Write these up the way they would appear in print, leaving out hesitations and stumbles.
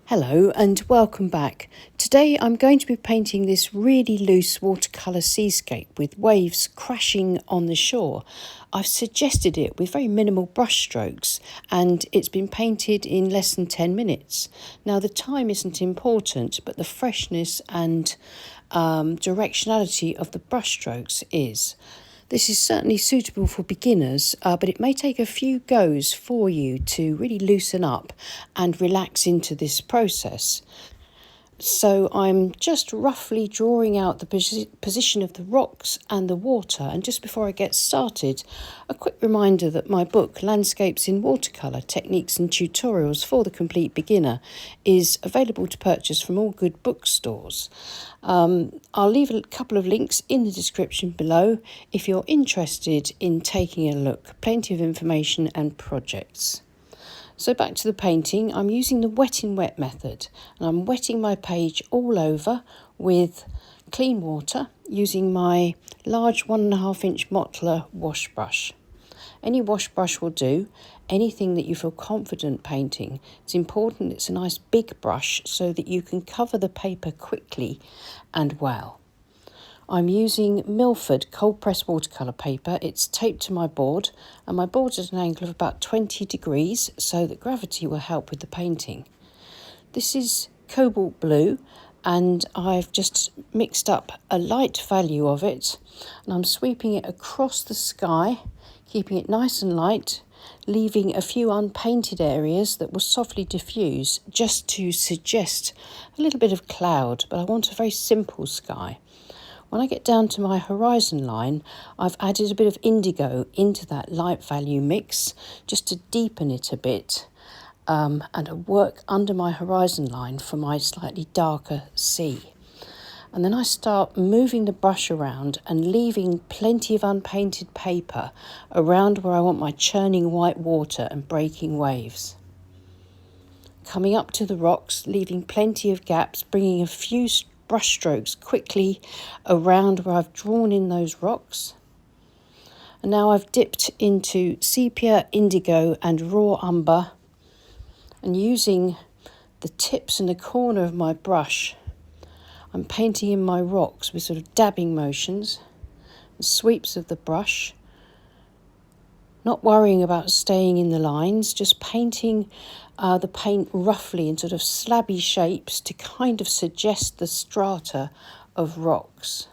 Hello and welcome back. Today I'm going to be painting this really loose watercolour seascape with waves crashing on the shore. I've suggested it with very minimal brush strokes and it's been painted in less than 10 minutes. Now the time isn't important, but the freshness and directionality of the brush strokes is. This is certainly suitable for beginners, but it may take a few goes for you to really loosen up and relax into this process. So I'm just roughly drawing out the position of the rocks and the water. And just before I get started, a quick reminder that my book, Landscapes in Watercolour, Techniques and Tutorials for the Complete Beginner, is available to purchase from all good bookstores. I'll leave a couple of links in the description below if you're interested in taking a look. Plenty of information and projects. So back to the painting, I'm using the wet in wet method and I'm wetting my page all over with clean water using my large 1.5 inch Watercolor wash brush. Any wash brush will do, anything that you feel confident painting. It's important it's a nice big brush so that you can cover the paper quickly and well. I'm using Milford cold press watercolour paper. It's taped to my board and my board's at an angle of about 20 degrees so that gravity will help with the painting. This is cobalt blue and I've just mixed up a light value of it and I'm sweeping it across the sky, keeping it nice and light, leaving a few unpainted areas that will softly diffuse just to suggest a little bit of cloud, but I want a very simple sky. When I get down to my horizon line, I've added a bit of indigo into that light value mix just to deepen it a bit and work under my horizon line for my slightly darker sea. And then I start moving the brush around and leaving plenty of unpainted paper around where I want my churning white water and breaking waves. Coming up to the rocks, leaving plenty of gaps, bringing a few brush strokes quickly around where I've drawn in those rocks. And now I've dipped into sepia, indigo and raw umber and using the tips and the corner of my brush, I'm painting in my rocks with sort of dabbing motions and sweeps of the brush, not worrying about staying in the lines, just painting the paint roughly in sort of slabby shapes to kind of suggest the strata of rocks.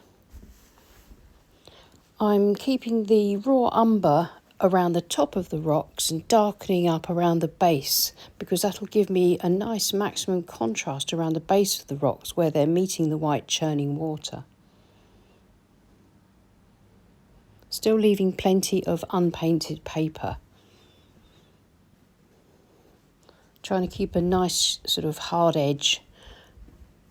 I'm keeping the raw umber around the top of the rocks and darkening up around the base because that'll give me a nice maximum contrast around the base of the rocks where they're meeting the white churning water. Still leaving plenty of unpainted paper. Trying to keep a nice sort of hard edge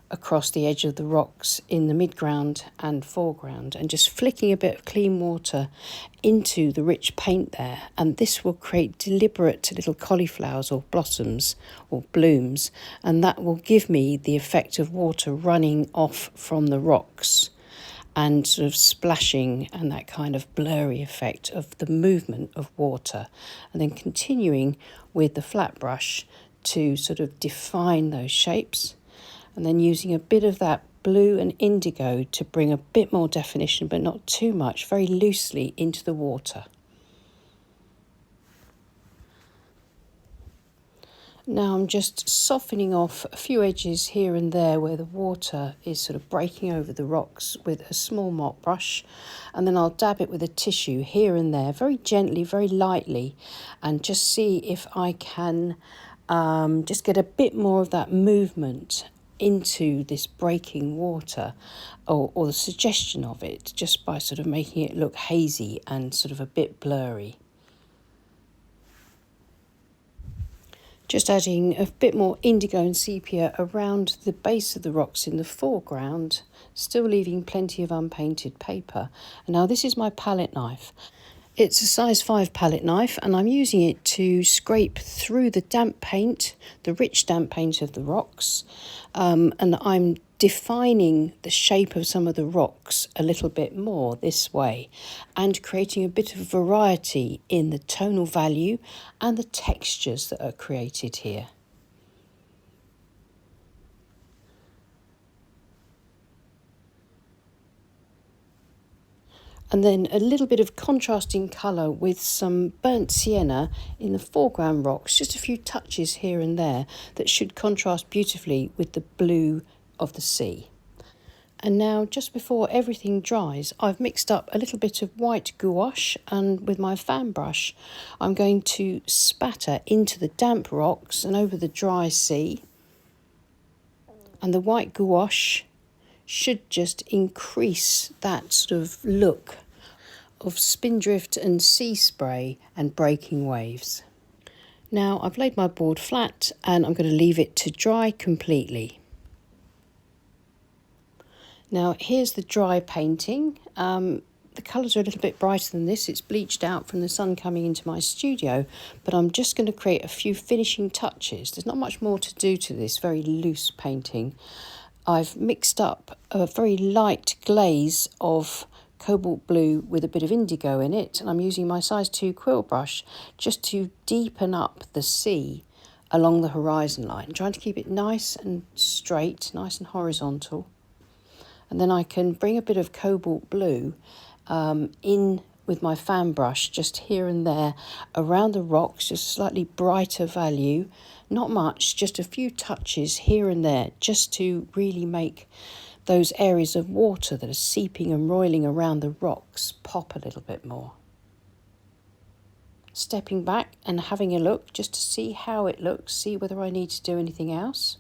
across the edge of the rocks in the midground and foreground and just flicking a bit of clean water into the rich paint there, and this will create deliberate little cauliflowers or blossoms or blooms, and that will give me the effect of water running off from the rocks and sort of splashing and that kind of blurry effect of the movement of water, and then continuing with the flat brush to sort of define those shapes, and then using a bit of that blue and indigo to bring a bit more definition, but not too much, very loosely into the water. Now I'm just softening off a few edges here and there where the water is sort of breaking over the rocks with a small mop brush, and then I'll dab it with a tissue here and there very gently, very lightly, and just see if I can just get a bit more of that movement into this breaking water or the suggestion of it, just by sort of making it look hazy and sort of a bit blurry. Just adding a bit more indigo and sepia around the base of the rocks in the foreground, still leaving plenty of unpainted paper. And now this is my palette knife. It's a size 5 palette knife and I'm using it to scrape through the damp paint, the rich damp paint of the rocks, and I'm defining the shape of some of the rocks a little bit more this way and creating a bit of variety in the tonal value and the textures that are created here. And then a little bit of contrasting colour with some burnt sienna in the foreground rocks, just a few touches here and there that should contrast beautifully with the blue of the sea. And now, just before everything dries, I've mixed up a little bit of white gouache, and with my fan brush I'm going to spatter into the damp rocks and over the dry sea. And the white gouache should just increase that sort of look of spindrift and sea spray and breaking waves. Now I've laid my board flat and I'm going to leave it to dry completely. Now here's the dry painting. The colours are a little bit brighter than this. It's bleached out from the sun coming into my studio, but I'm just going to create a few finishing touches. There's not much more to do to this very loose painting. I've mixed up a very light glaze of cobalt blue with a bit of indigo in it, and I'm using my size 2 quill brush just to deepen up the sea along the horizon line, trying to keep it nice and straight, nice and horizontal. And then I can bring a bit of cobalt blue in with my fan brush just here and there around the rocks, just a slightly brighter value, not much, just a few touches here and there, just to really make those areas of water that are seeping and roiling around the rocks pop a little bit more. Stepping back and having a look just to see how it looks, see whether I need to do anything else.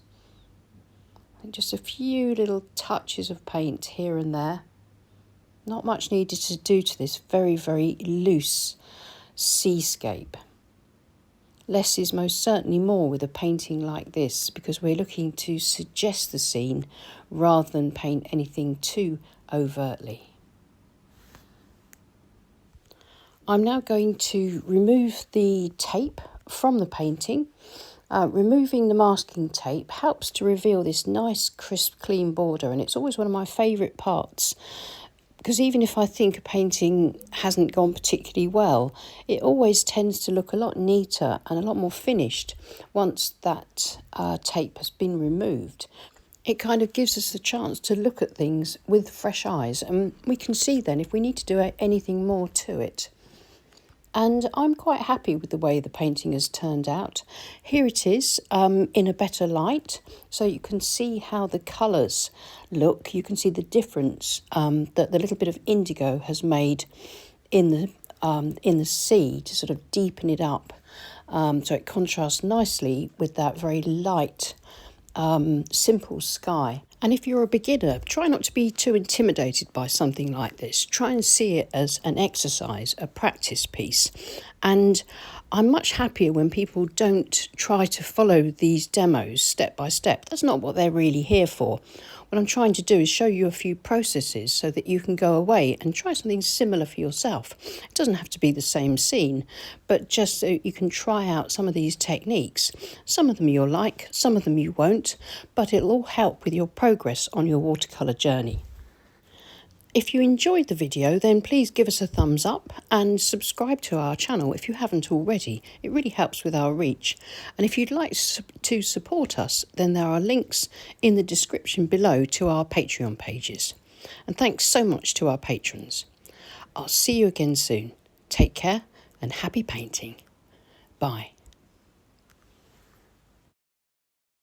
And just a few little touches of paint here and there. Not much needed to do to this very, very loose seascape. Less is most certainly more with a painting like this, because we're looking to suggest the scene rather than paint anything too overtly. I'm now going to remove the tape from the painting. Removing the masking tape helps to reveal this nice, crisp, clean border, and it's always one of my favourite parts. Because even if I think a painting hasn't gone particularly well, it always tends to look a lot neater and a lot more finished once that tape has been removed. It kind of gives us the chance to look at things with fresh eyes, and we can see then if we need to do anything more to it. And I'm quite happy with the way the painting has turned out. Here it is in a better light, so you can see how the colours look. You can see the difference that the little bit of indigo has made in the sea to sort of deepen it up. So it contrasts nicely with that very light, simple sky. And if you're a beginner, try not to be too intimidated by something like this. Try and see it as an exercise, a practice piece. And I'm much happier when people don't try to follow these demos step by step. That's not what they're really here for. What I'm trying to do is show you a few processes so that you can go away and try something similar for yourself. It doesn't have to be the same scene, but just so you can try out some of these techniques. Some of them you'll like, some of them you won't, but it'll all help with your progress on your watercolour journey. If you enjoyed the video, then please give us a thumbs up and subscribe to our channel if you haven't already. It really helps with our reach. And if you'd like to support us, then there are links in the description below to our Patreon pages. And thanks so much to our patrons. I'll see you again soon. Take care and happy painting. Bye.